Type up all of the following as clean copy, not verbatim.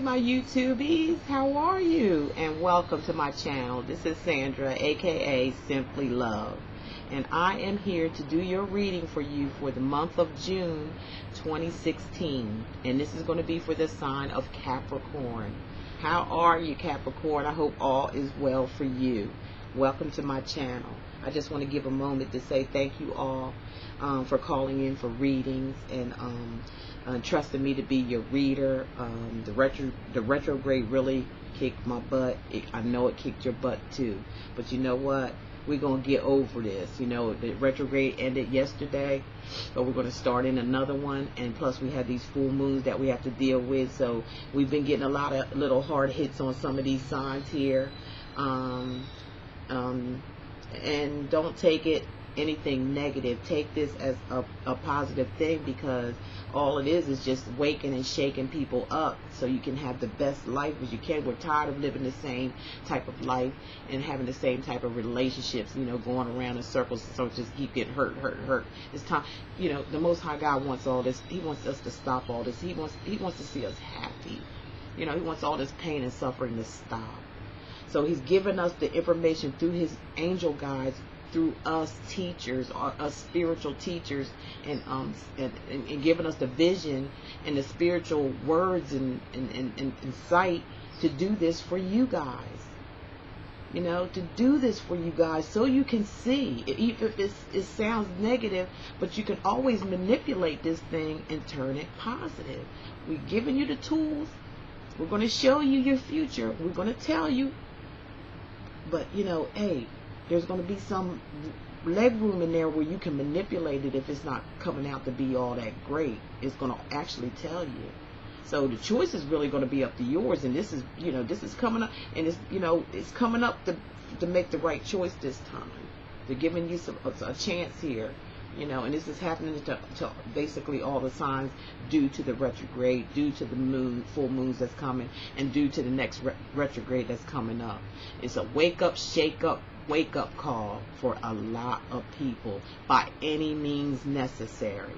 my YouTubies, how are you? And welcome to my channel. This is Sandra, aka Simply Love, and I am here to do your reading for you for the month of June 2016, and this is going to be for the sign of Capricorn. How are you, Capricorn? I hope all is well for you. Welcome to my channel. I just want to give a moment to say thank you all for calling in for readings and trusting me to be your reader. The retrograde really kicked my butt. I know it kicked your butt too, but you know what? We're going to get over this. You know, the retrograde ended yesterday, so we're going to start in another one, and plus we have these full moons that we have to deal with, so we've been getting a lot of little hard hits on some of these signs here. And don't take it anything negative. Take this as a positive thing, because all it is just waking and shaking people up so you can have the best life as you can. We're tired of living the same type of life and having the same type of relationships, you know, going around in circles, so just keep getting hurt. It's time, you know, the Most High God wants all this. He wants us to stop all this. He wants to see us happy. You know, he wants all this pain and suffering to stop. So he's given us the information through his angel guides, through us teachers, us spiritual teachers, and giving us the vision and the spiritual words and sight to do this for you guys. You know, to do this for you guys so you can see, even if it sounds negative, but you can always manipulate this thing and turn it positive. We're giving you the tools. We're going to show you your future. We're going to tell you. But, you know, hey, there's going to be some leg room in there where you can manipulate it if it's not coming out to be all that great. It's going to actually tell you. So the choice is really going to be up to yours. And this is, you know, this is coming up. And it's, you know, it's coming up to make the right choice this time. They're giving you a chance here. You know, and this is happening to basically all the signs due to the retrograde, due to the full moons that's coming, and due to the next retrograde that's coming up. It's a wake up, shake up, wake up call for a lot of people by any means necessary.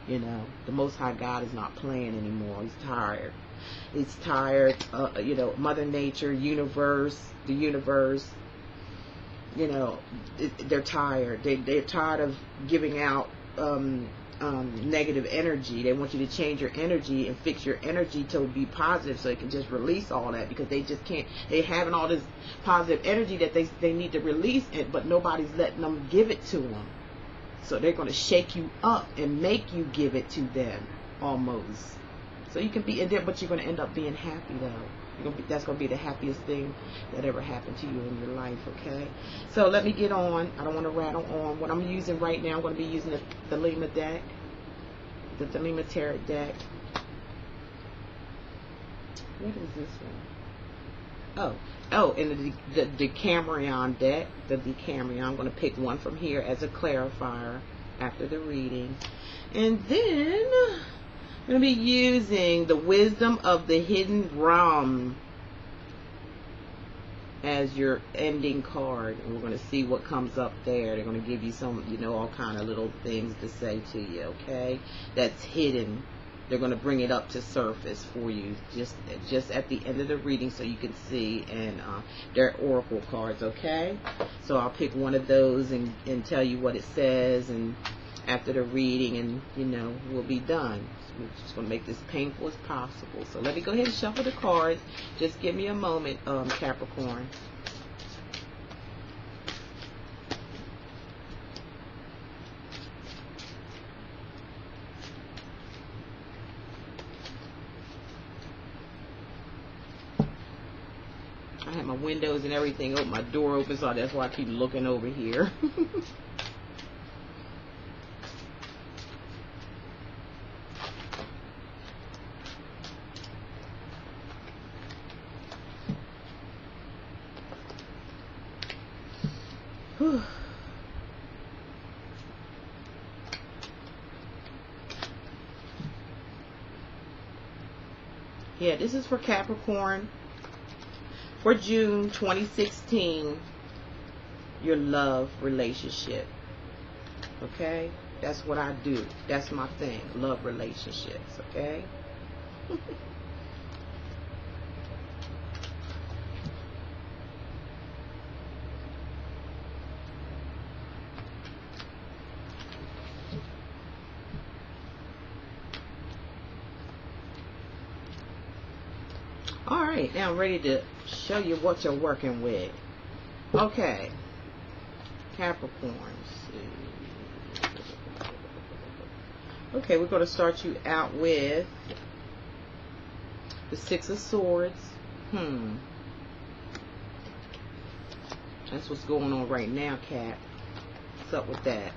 You know, the Most High God is not playing anymore. He's tired. He's tired. You know, Mother Nature, the universe. You know, they're tired. They're tired of giving out negative energy. They want you to change your energy and fix your energy to be positive, so they can just release all that, because they just can't. They're having all this positive energy that they need to release it, but nobody's letting them give it to them. So they're going to shake you up and make you give it to them almost. So you can be in there, but you're going to end up being happy though. That's going to be the happiest thing that ever happened to you in your life, okay? So let me get on. I don't want to rattle on. What I'm using right now, I'm going to be using the Thelema deck, the Thelema Tarot deck. What is this one? Oh, and the Decameron deck, the Decameron. I'm going to pick one from here as a clarifier after the reading. And then I'm going to be using the Wisdom of the Hidden Realm as your ending card. And we're going to see what comes up there. They're going to give you some, you know, all kind of little things to say to you, okay? That's hidden. They're going to bring it up to surface for you just at the end of the reading so you can see. And they're oracle cards, okay? So I'll pick one of those and tell you what it says, and after the reading, and you know, we'll be done. We're just going to make this painful as possible. So let me go ahead and shuffle the cards. Just give me a moment, Capricorn. I have my windows and everything open, my door open, so that's why I keep looking over here. Yeah, this is for Capricorn for June 2016, your love relationship. Okay? That's what I do. That's my thing. Love relationships. Okay? All right, now I'm ready to show you what you're working with. Okay, Capricorn. Okay, we're going to start you out with the Six of Swords. That's what's going on right now, Cap. What's up with that?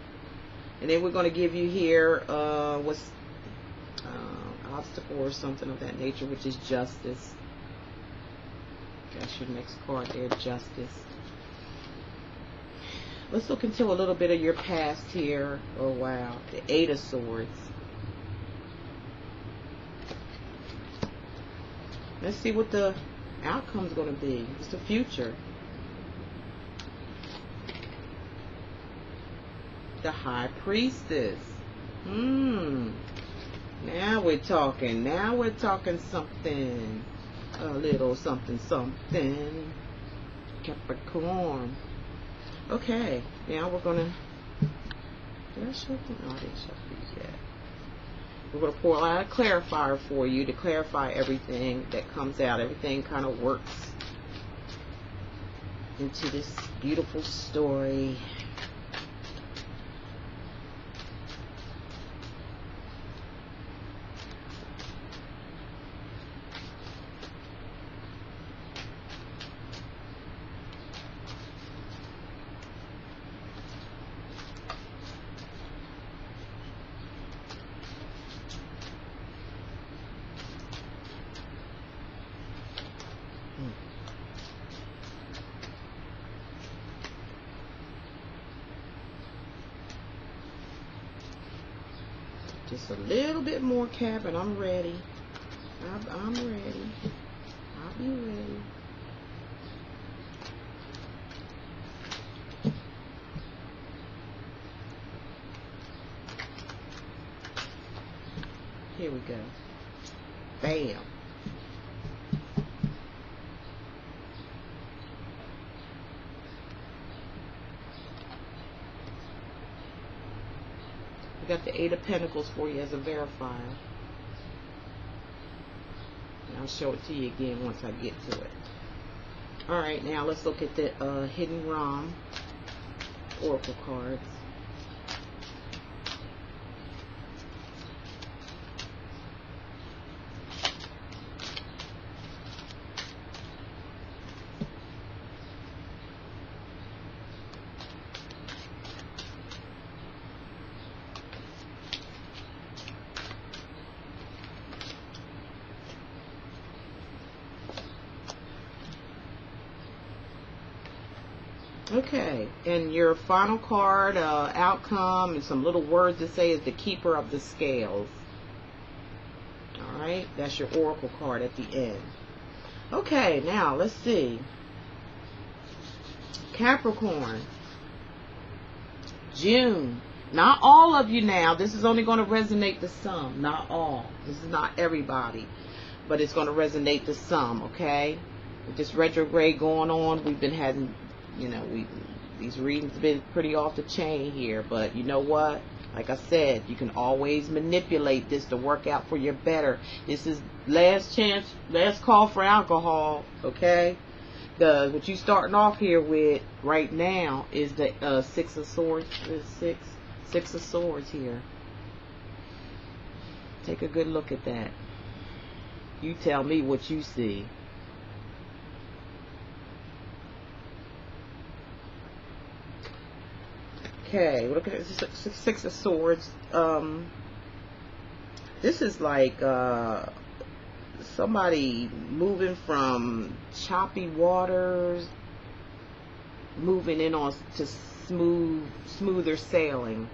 And then we're going to give you here what's obstacle or something of that nature, which is Justice. That's your next card there, Justice. Let's look into a little bit of your past here. Oh, wow. The Eight of Swords. Let's see what the outcome's going to be. It's the future. The High Priestess. Now we're talking. Now we're talking something. A little something something. Capricorn. Okay. Now we're going to... Did I show them? No, I didn't show these yet. We're going to pour out a clarifier for you to clarify everything that comes out. Everything kind of works into this beautiful story. Just a little bit more, Cap, and I'm ready. I'm ready. I'll be ready. Here we go. Bam. Got the Eight of Pentacles for you as a verifier. And I'll show it to you again once I get to it. Alright, now let's look at the Hidden Ram Oracle cards. Okay, and your final card, outcome, and some little words to say is the Keeper of the Scales. Alright, that's your Oracle card at the end. Okay, now let's see. Capricorn. June. Not all of you now. This is only going to resonate to some. Not all. This is not everybody. But it's going to resonate to some, okay? With this retrograde going on, we've been having... You know, these readings have been pretty off the chain here, but you know what? Like I said, you can always manipulate this to work out for your better. This is last chance, last call for alcohol, okay? What you starting off here with right now is the Six of Swords. Six of Swords here. Take a good look at that. You tell me what you see. Okay, look at this. Six of Swords. This is like somebody moving from choppy waters, moving in on to smoother sailing.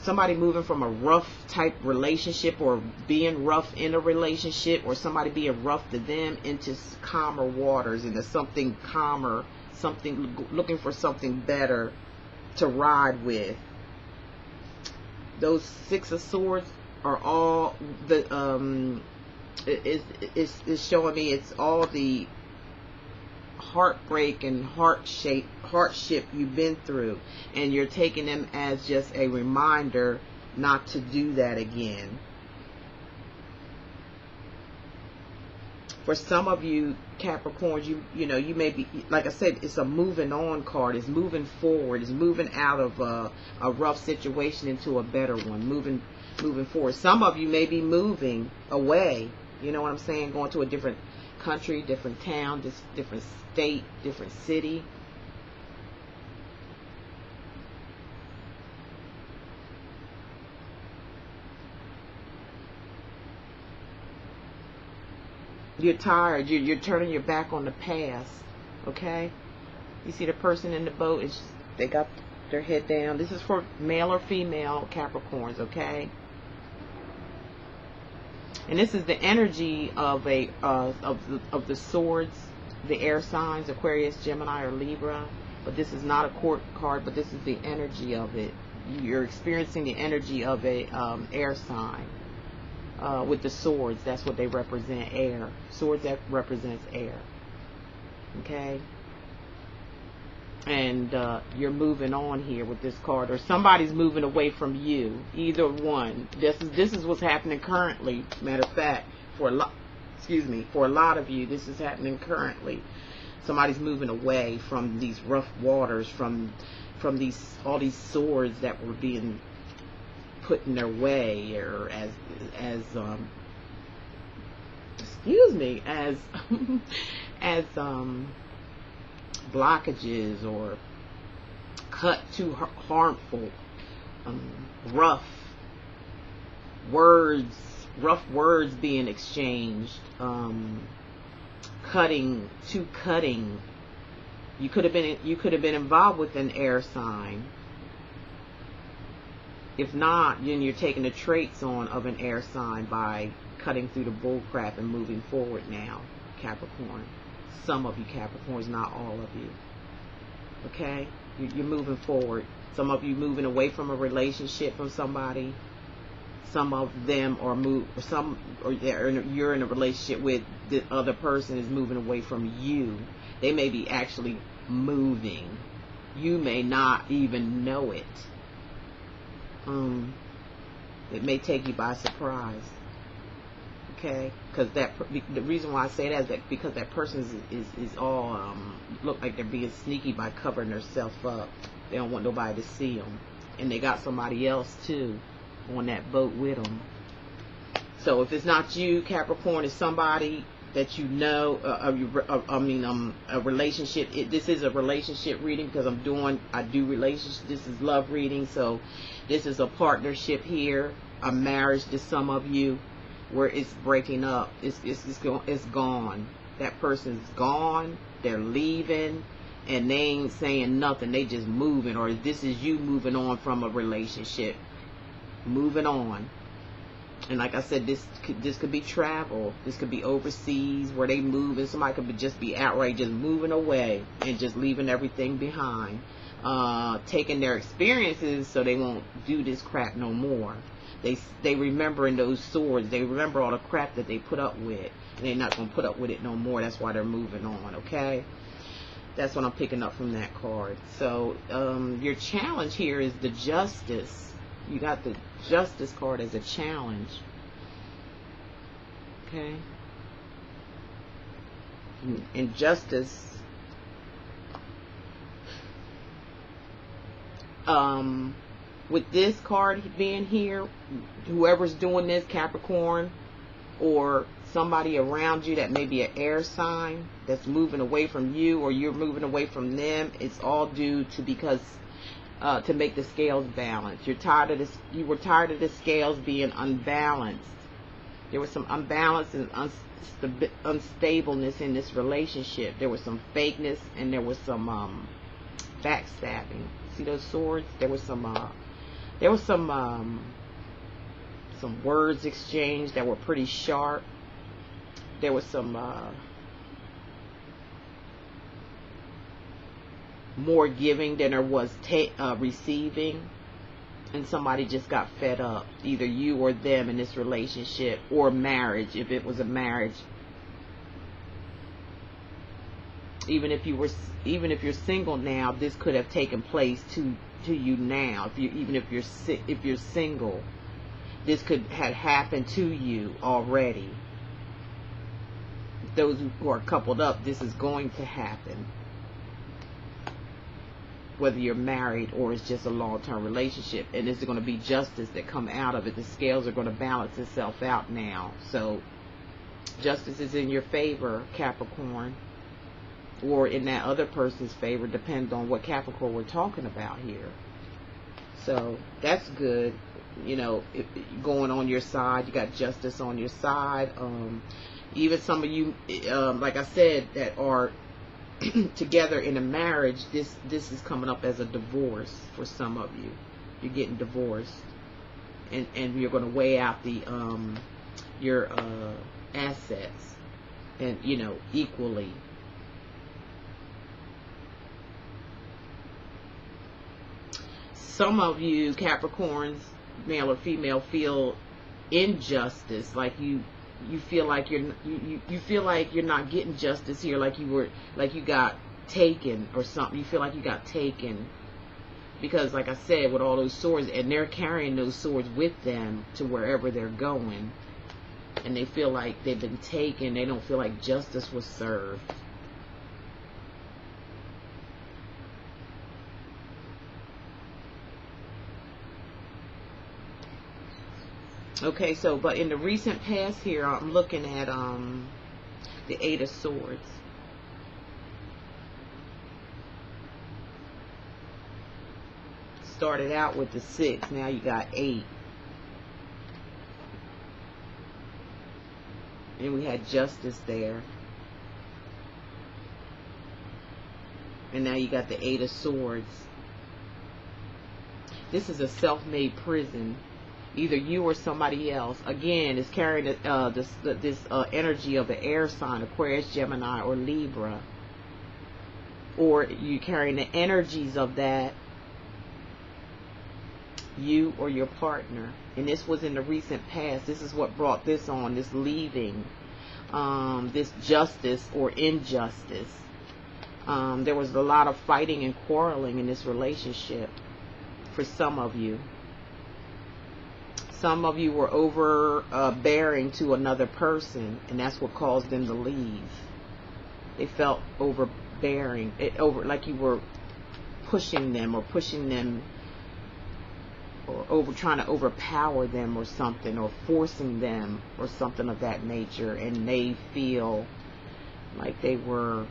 Somebody moving from a rough type relationship, or being rough in a relationship, or somebody being rough to them into calmer waters, into something calmer, something looking for something better to ride with. Those Six of Swords are all the it's showing me it's all the heartbreak and hardship you've been through, and you're taking them as just a reminder not to do that again. For some of you Capricorns, you know, you may be, like I said, it's a moving on card. It's moving forward. It's moving out of a rough situation into a better one. Moving forward. Some of you may be moving away. You know what I'm saying? Going to a different country, different town, different state, different city. You're tired. You're turning your back on the past. Okay? You see the person in the boat, it's just, they got their head down. This is for male or female Capricorns, okay? And this is the energy of of the swords, the air signs, Aquarius, Gemini, or Libra. But this is not a court card, but this is the energy of it. You're experiencing the energy of a air sign. With the swords, that's what they represent, air. Swords, that represents air. Okay? And you're moving on here with this card, or somebody's moving away from you. Either one. This is what's happening currently. Matter of fact, for a lot of you, this is happening currently. Somebody's moving away from these rough waters, from all these swords that were being put in their way, or as blockages, or cut too harmful, rough words being exchanged, cutting. You could have been involved with an air sign. If not, then you're taking the traits on of an air sign by cutting through the bull crap and moving forward now, Capricorn. Some of you Capricorns, not all of you. Okay? You're moving forward. Some of you moving away from a relationship from somebody. Some of them are you're in a relationship with the other person is moving away from you. They may be actually moving. You may not even know it. It may take you by surprise. Okay, because the reason why I say that is that because that person is all look like they're being sneaky by covering themselves up. They don't want nobody to see them, and they got somebody else too on that boat with them. So if it's not you, Capricorn, it's somebody that you know. A relationship. This is a relationship reading because I do relationships. This is love reading, so this is a partnership here, a marriage to some of you, where it's breaking up. It's gone. That person's gone. They're leaving, and they ain't saying nothing. They just moving. Or this is you moving on from a relationship, moving on. And like I said, this could be travel. This could be overseas where they move, and somebody could just be outright just moving away and just leaving everything behind, taking their experiences so they won't do this crap no more. They remembering those swords. They remember all the crap that they put up with, and they're not going to put up with it no more. That's why they're moving on. Okay, that's what I'm picking up from that card. So your challenge here is the Justice. You got the Justice card as a challenge. Okay. And Justice, with this card being here, whoever's doing this, Capricorn, or somebody around you that may be an air sign that's moving away from you, or you're moving away from them, it's all due to to make the scales balance. You're tired of this. You were tired of the scales being unbalanced. There was some unbalance and unstableness in this relationship. There was some fakeness, and there was some backstabbing. See those swords? There was some words exchanged that were pretty sharp. There was some more giving than there was receiving, and somebody just got fed up, either you or them, in this relationship or marriage. If it was a marriage, even if you're single now, this could have taken place to you now. If you're single, this could have happened to you already. those who are coupled up, this is going to happen. Whether you're married or it's just a long-term relationship, and there's going to be justice that come out of it. The scales are going to balance itself out now. So justice is in your favor, Capricorn, or in that other person's favor, depends on what Capricorn we're talking about here. So that's good. You know, going on your side, you got justice on your side. Even some of you, like I said, that are together in a marriage, this is coming up as a divorce for some of you. You're getting divorced, and you're going to weigh out the your assets, and you know, equally. Some of you Capricorns, male or female, feel injustice, like you feel like you feel like you're not getting justice here, like you got taken or something. You feel like you got taken because, like I said, with all those swords, and they're carrying those swords with them to wherever they're going, and they feel like they've been taken. They don't feel like justice was served. Okay, so, but in the recent past here, I'm looking at the Eight of Swords. Started out with the 6, now you got 8. And we had justice there. And now you got the 8 of Swords. This is a self-made prison. Either you or somebody else, again, is carrying this energy of the air sign, Aquarius, Gemini, or Libra. Or you carrying the energies of that, you or your partner. And this was in the recent past. This is what brought this on, this leaving, this justice or injustice. There was a lot of fighting and quarreling in this relationship for some of you. Some of you were overbearing to another person, and that's what caused them to leave. They felt overbearing, like you were pushing them, or trying to overpower them or something, or forcing them or something of that nature, and they feel like they were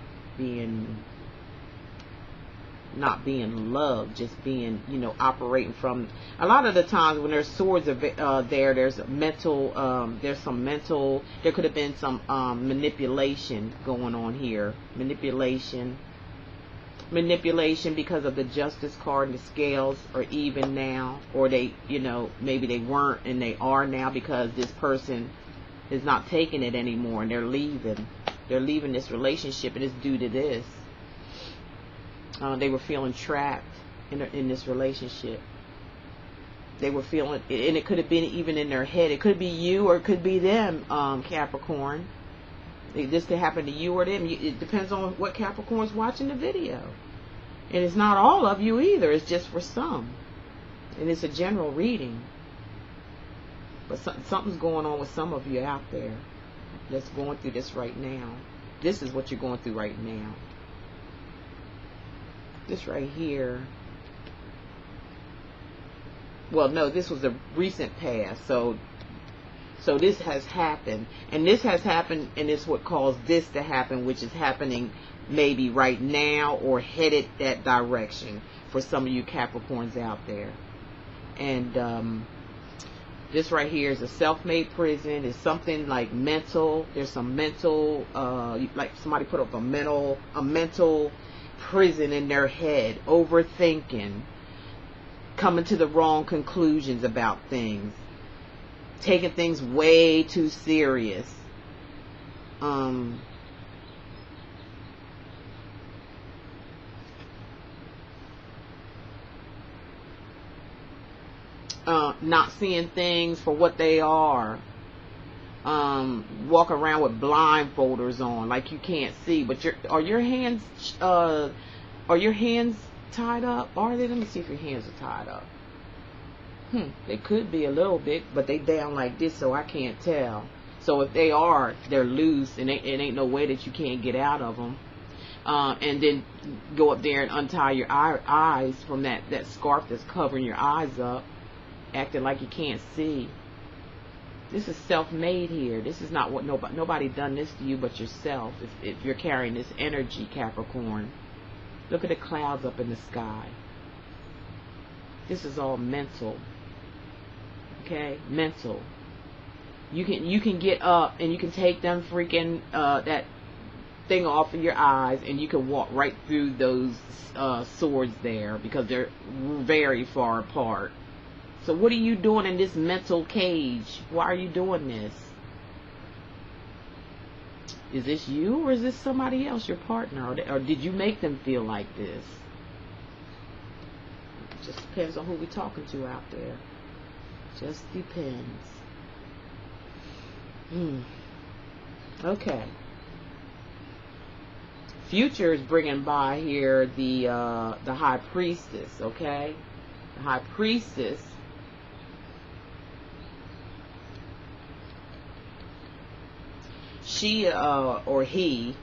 not being loved, just being, you know, operating from. A lot of the times when there's swords there's mental, there could have been some manipulation going on here. Manipulation because of the Justice card and the scales are even now, or they, you know, maybe they weren't and they are now, because this person is not taking it anymore and they're leaving this relationship, and it's due to this. They were feeling trapped in this relationship. They were feeling, and it could have been even in their head. It could be you or it could be them, Capricorn. This could happen to you or them. It depends on what Capricorn's watching the video. And it's not all of you either. It's just for some. And it's a general reading. But something's going on with some of you out there that's going through this right now. This is what you're going through right now. This right here. Well, no, this was a recent past. So this has happened. And this has happened, and it's what caused this to happen, which is happening maybe right now or headed that direction for some of you Capricorns out there. And this right here is a self-made prison. It's something like mental. There's some mental, like somebody put up a mental prison in their head, overthinking, coming to the wrong conclusions about things, taking things way too serious, not seeing things for what they are, walk around with blindfolders on, like you can't see. But are your hands tied up? Are they? Let me see if your hands are tied up. They could be a little bit, but they down like this, so I can't tell. So if they are, they're loose, and it ain't no way that you can't get out of them. And then go up there and untie your eyes from that scarf that's covering your eyes up, acting like you can't see. This is self-made here. This is not what nobody done this to you but yourself. If you're carrying this energy, Capricorn, look at the clouds up in the sky. This is all mental. Okay, mental. You can get up and you can take them freaking that thing off of your eyes, and you can walk right through those swords there, because they're very far apart. So what are you doing in this mental cage? Why are you doing this? Is this you, or is this somebody else, your partner, or did you make them feel like this? It just depends on who we're talking to out there. Just depends. Okay. Future is bringing by here the High Priestess. Okay, the High Priestess. She or he,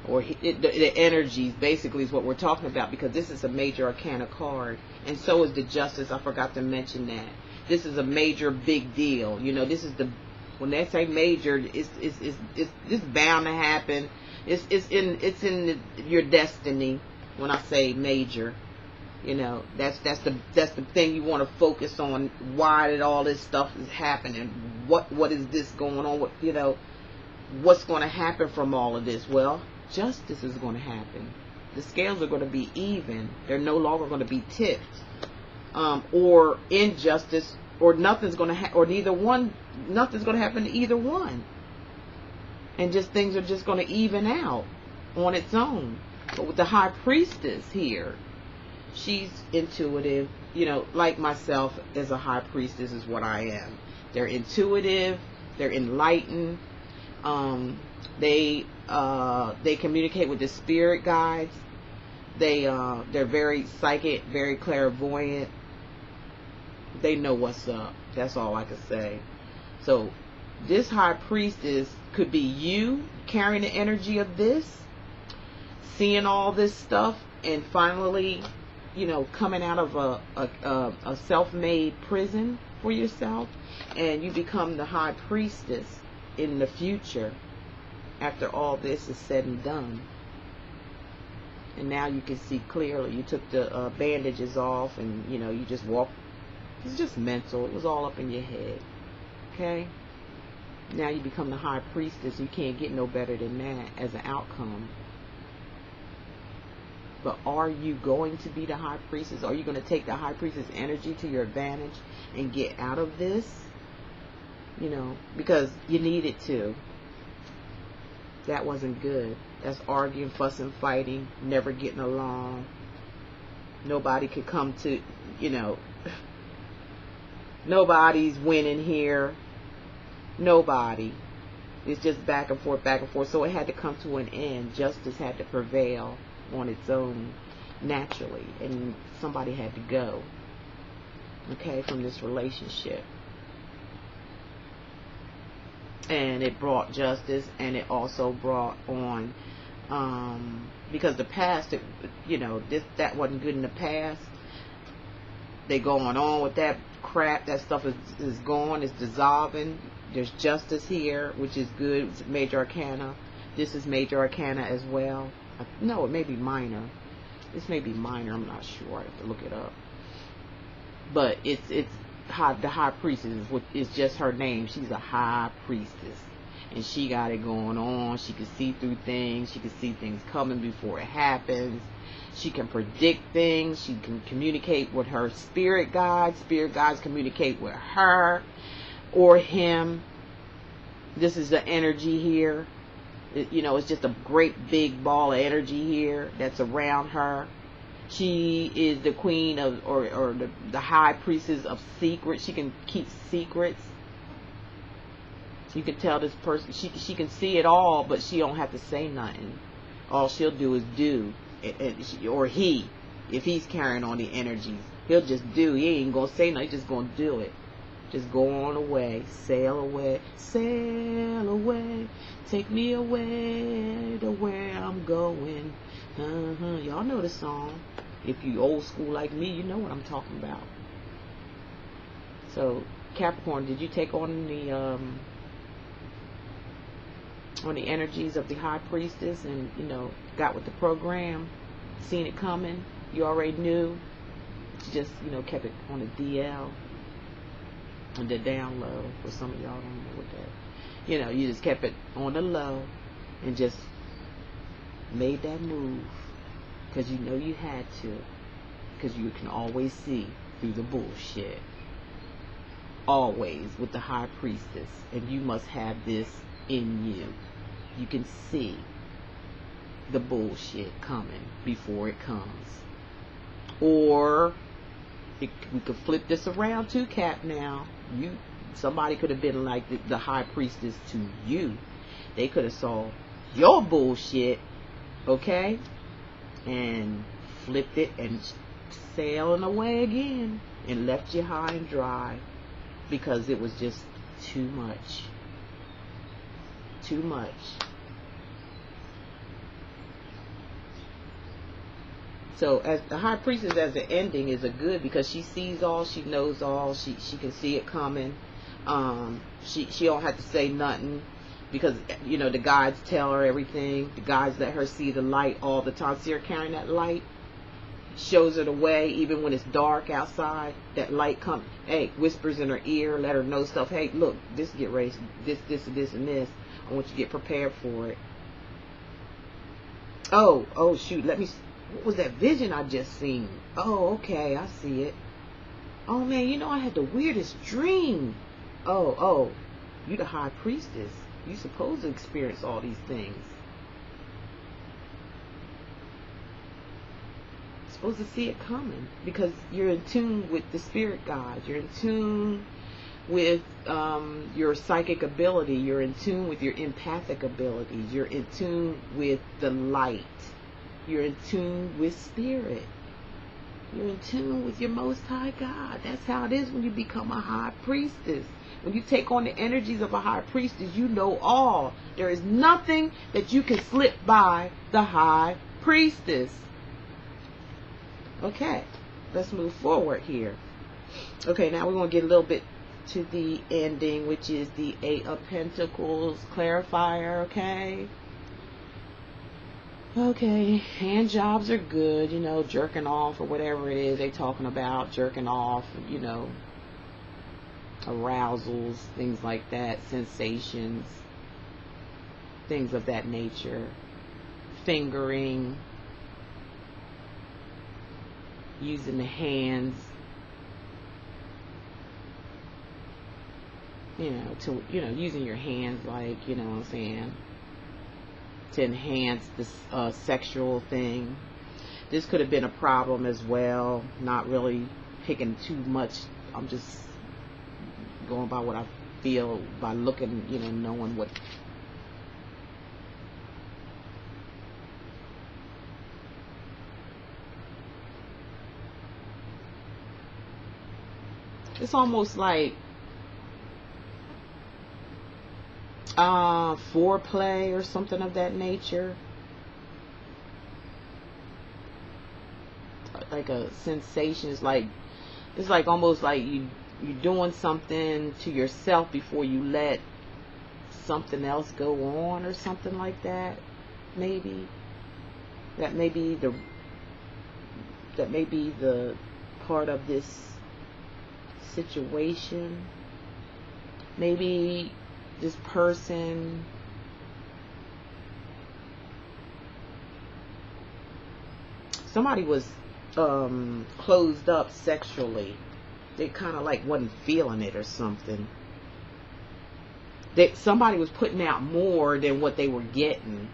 the energies basically is what we're talking about, because this is a major arcana card, and so is the Justice. I forgot to mention that this is a major big deal. You know, this is the, when they say major, it's bound to happen. It's in your destiny. When I say major, you know, that's the thing you want to focus on. Why did all this stuff is happening? What is this going on? What, you know, what's going to happen from all of this? Well, justice is going to happen. The scales are going to be even. They're no longer going to be tipped, or injustice, or nothing's going to or neither one. Nothing's going to happen to either one. And just things are just going to even out on its own. But with the High Priestess here, she's intuitive. You know, like myself as a High Priestess is what I am. They're intuitive. They're enlightened. They communicate with the spirit guides. They're very psychic, very clairvoyant. They know what's up. That's all I can say. So this High Priestess could be you carrying the energy of this, seeing all this stuff, and finally, you know, coming out of a self-made prison for yourself, and you become the High Priestess in the future after all this is said and done. And now you can see clearly. You took the bandages off, and you know, you just walk. It's just mental. It was all up in your head. Okay? Now you become the High Priestess. You can't get no better than that as an outcome. But are you going to be the High Priestess? Are you going to take the High Priestess energy to your advantage and get out of this? You know, because you need it to. That wasn't good. That's arguing, fussing, fighting, never getting along. Nobody could come to, you know, nobody's winning here. Nobody. It's just back and forth, back and forth. So it had to come to an end. Justice had to prevail on its own naturally. And somebody had to go. Okay, from this relationship. And it brought justice, and it also brought on, because the past, you know, that wasn't good in the past. They going on with that crap. That stuff is gone. It's dissolving. There's justice here, which is good. It's major arcana. This is major arcana as well. No, it may be minor. This may be minor. I'm not sure. I have to look it up. But it's the High Priestess is just her name. She's a High Priestess, and she got it going on. She can see through things. She can see things coming before it happens. She can predict things. She can communicate with her spirit guides. Spirit guides communicate with her or him. This is the energy here. You know, it's just a great big ball of energy here that's around her. She is the queen of, or the High Priestess of secrets. She can keep secrets. You can tell this person, she can see it all, but she don't have to say nothing. All she'll do is do. Or if he's carrying on the energies, he'll just do. He ain't going to say nothing. He's just going to do it. Just go on away. Sail away. Sail away. Take me away to where I'm going. Y'all know the song. If you old school like me, you know what I'm talking about. So, Capricorn, did you take on the energies of the High Priestess and, you know, got with the program, seen it coming? You already knew. You just, you know, kept it on the DL, on the down low. For some of y'all don't know what that. You know, you just kept it on the low and just made that move because you know you had to, because you can always see through the bullshit. Always with the High Priestess, and you must have this in you. You can see the bullshit coming before it comes. Or we could flip this around too, Cap. Now somebody could have been like the High Priestess to you. They could have saw your bullshit, okay, and flipped it and sailing away again and left you high and dry because it was just too much. Too much. So as the High Priestess, as the ending, is a good, because she sees all, she knows all, she can see it coming. She don't have to say nothing, because, you know, the guides tell her everything. The guides let her see the light all the time. See her carrying that light, shows her the way even when it's dark outside. That light comes, hey, whispers in her ear, let her know stuff. Hey, look, this get ready, this and this and this. I want you to get prepared for it. Oh shoot, what was that vision I just seen? Oh, okay, I see it. Oh man, you know, I had the weirdest dream. Oh, you the High Priestess. You supposed to experience all these things. Supposed to see it coming, because you're in tune with the spirit guides. You're in tune with your psychic ability. You're in tune with your empathic abilities. You're in tune with the light. You're in tune with spirit. You're in tune with your Most High God. That's how it is when you become a High Priestess. When you take on the energies of a High Priestess, you know all. There is nothing that you can slip by the High Priestess. Okay, let's move forward here. Okay, now we're going to get a little bit to the ending, which is the Eight of Pentacles clarifier. Okay, hand jobs are good, you know, jerking off or whatever it is they talking about, jerking off, you know, arousals, things like that, sensations, things of that nature, fingering, using the hands, you know, using your hands, like, you know what I'm saying, to enhance this sexual thing. This could have been a problem as well. Not really picking too much. I'm just going by what I feel by looking, you know, knowing what. It's almost like foreplay or something of that nature, like a sensation. It's like almost like you're doing something to yourself before you let something else go on or something like that. Maybe that may be the part of this situation. Maybe this person somebody was closed up sexually. They kind of like wasn't feeling it or something. Somebody was putting out more than what they were getting.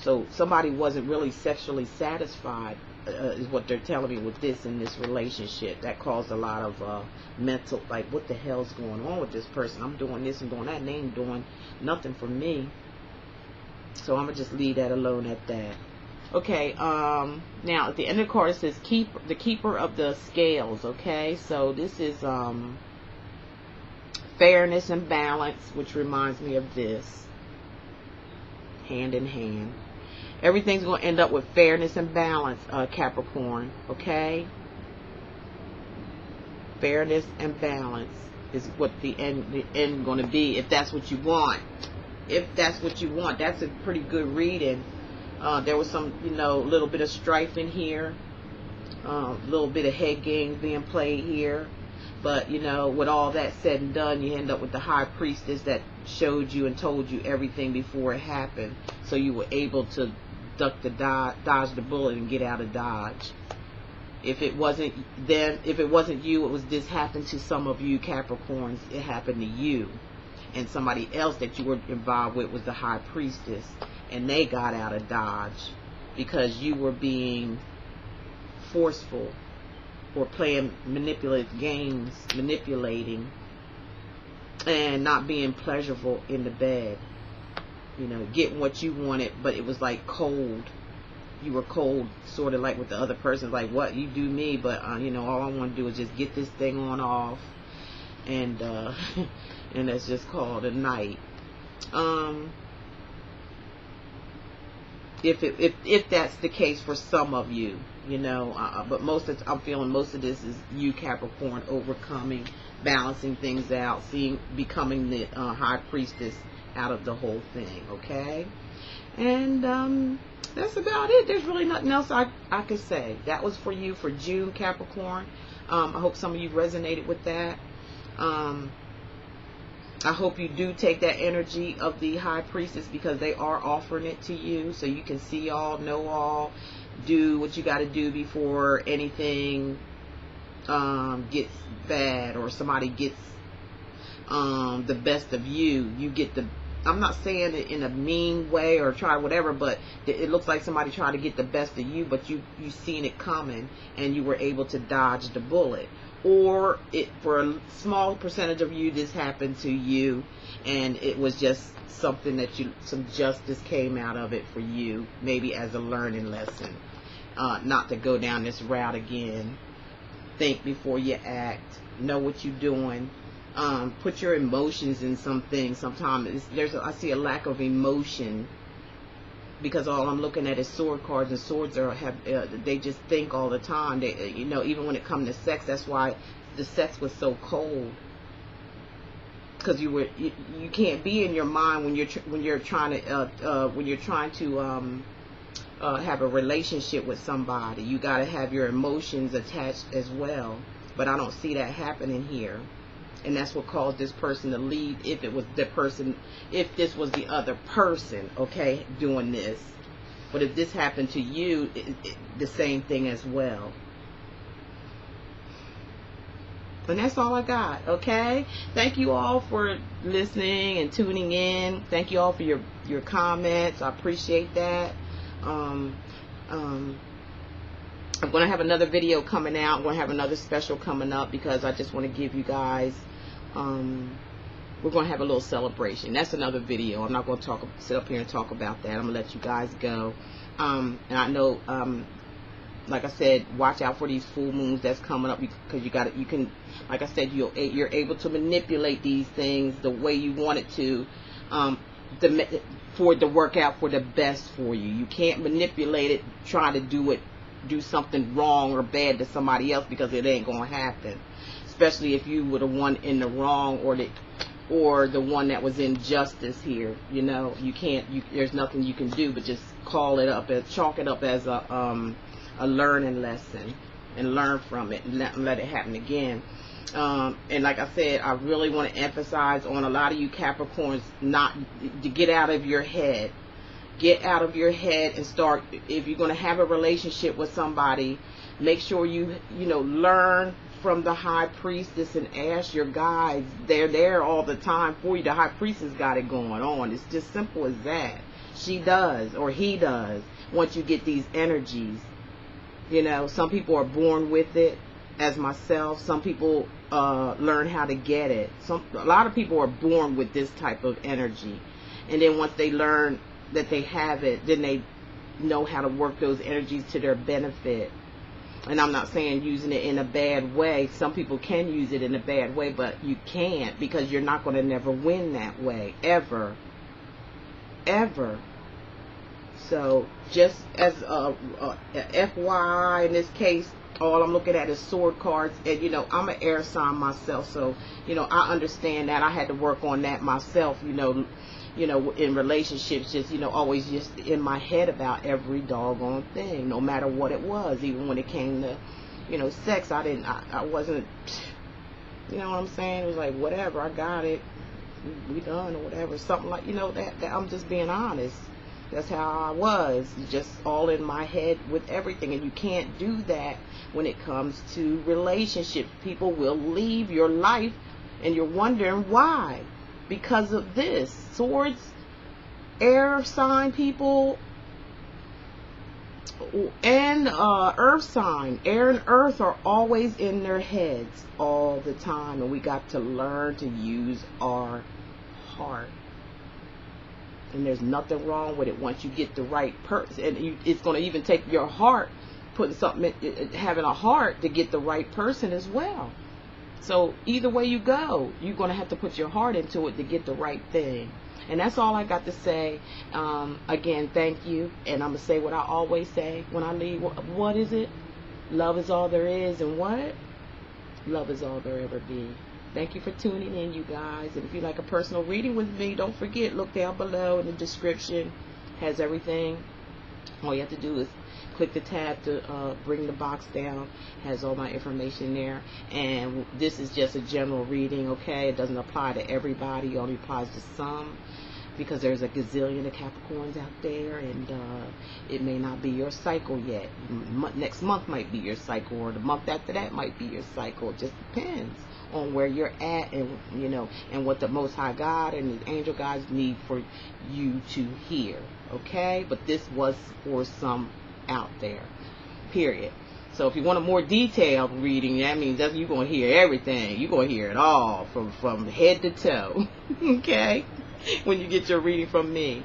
So somebody wasn't really sexually satisfied, is what they're telling me with this in this relationship. That caused a lot of mental, like, what the hell's going on with this person? I'm doing this and doing that, and they ain't doing nothing for me. So I'm going to just leave that alone at that. Okay, now at the end of the card it says the keeper of the scales. Okay, so this is fairness and balance, which reminds me of this. Hand in hand. Everything's going to end up with fairness and balance, Capricorn. Okay? Fairness and balance is what the end going to be, if that's what you want. If that's what you want. That's a pretty good reading. There was some, little bit of strife in here. A little bit of head games being played here. But, with all that said and done, you end up with the High Priestess that showed you and told you everything before it happened. So you were able to dodge the bullet and get out of Dodge. If it wasn't you, this happened to some of you Capricorns. It happened to you. And somebody else that you were involved with was the High Priestess. And they got out of Dodge because you were being forceful or playing manipulative games, manipulating, and not being pleasurable in the bed. Getting what you wanted, but it was like cold. You were cold, sort of like with the other person, like, what, you do me, but all I want to do is just get this thing on off, and and that's just called a night. If that's the case for some of you, but I'm feeling most of this is you Capricorn overcoming, balancing things out, becoming the High Priestess out of the whole thing. Okay, and that's about it. There's really nothing else I could say. That was for you for June, Capricorn. I hope some of you resonated with that. I hope you do take that energy of the High Priestess, because they are offering it to you, so you can see all, know all, do what you got to do before anything gets bad, or somebody gets the best of you. You get the, I'm not saying it in a mean way or try whatever, but it looks like somebody tried to get the best of you, but you seen it coming and you were able to dodge the bullet. Or for a small percentage of you, this happened to you, and it was just something that some justice came out of it for you, maybe as a learning lesson, not to go down this route again. Think before you act. Know what you're doing. Put your emotions in some things. Sometimes I see a lack of emotion, because all I'm looking at is sword cards, and swords they just think all the time. They, even when it comes to sex, that's why the sex was so cold, because you can't be in your mind when you're trying to have a relationship with somebody. You got to have your emotions attached as well, but I don't see that happening here. And that's what caused this person to leave, if this was the other person, okay, doing this. But if this happened to you, the same thing as well. And that's all I got, okay? Thank you all for listening and tuning in. Thank you all for your comments. I appreciate that. I'm going to have another video coming out. I'm going to have another special coming up, because I just want to give you guys, we're going to have a little celebration. That's another video. I'm not going to sit up here and talk about that. I'm going to let you guys go. And I know, like I said, watch out for these full moons that's coming up, because you can, like I said, you're able to manipulate these things the way you want it to, for it to work out for the best for you. You can't manipulate it, try to do something wrong or bad to somebody else, because it ain't gonna happen. Especially if you were the one in the wrong, or the one that was in justice here. You can't. There's nothing you can do but just chalk it up as a learning lesson, and learn from it, and let it happen again. And like I said, I really want to emphasize on a lot of you Capricorns, not to get out of your head. Get out of your head and start. If you're going to have a relationship with somebody, make sure you learn from the High Priestess and ask your guides. They're there all the time for you. The High Priestess got it going on. It's just simple as that. She does, or he does, once you get these energies. Some people are born with it, as myself. Some people learn how to get it. A lot of people are born with this type of energy, and then once they learn that they have it, then they know how to work those energies to their benefit. And I'm not saying using it in a bad way. Some people can use it in a bad way, but you can't, because you're not going to never win that way, ever. Ever. So just as a FYI in this case, all I'm looking at is sword cards. And, you know, I'm an air sign myself, so, you know, I understand that. I had to work on that myself, you know, in relationships, just, you know, always just in my head about every doggone thing, no matter what it was. Even when it came to, you know, sex, I wasn't, you know what I'm saying? It was like, whatever, I got it, we done, or whatever, something like, you know, that I'm just being honest. That's how I was, just all in my head with everything. And you can't do that when it comes to relationships. People will leave your life and you're wondering why. Because of this. Swords, air sign people, and earth sign. Air and earth are always in their heads all the time. And we got to learn to use our heart. And there's nothing wrong with it once you get the right person. And it's going to even take your heart, putting something in, having a heart to get the right person as well. So either way you go, you're going to have to put your heart into it to get the right thing. And that's all I got to say. Again, thank you. And I'm going to say what I always say when I leave. What is it? Love is all there is. And what? Love is all there ever be. Thank you for tuning in, you guys. And if you like a personal reading with me, don't forget, look down below in the description. Has everything. All you have to do is click the tab to bring the box down. Has all my information there. And this is just a general reading, okay? It doesn't apply to everybody. It only applies to some, because there's a gazillion of Capricorns out there, and it may not be your cycle yet. Next month might be your cycle, or the month after that might be your cycle. It just depends on where you're at, and, you know, and what the Most High God and His angel guides need for you to hear, okay? But this was for some out there, period. So if you want a more detailed reading, that means that you're going to hear everything. You're going to hear it all from head to toe, okay, when you get your reading from me.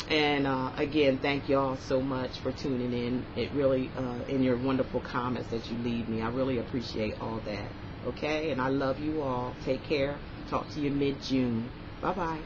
Again, thank you all so much for tuning in. It really, in your wonderful comments that you leave me, I really appreciate all that, okay? And I love you all. Take care. Talk to you mid-June. Bye-bye.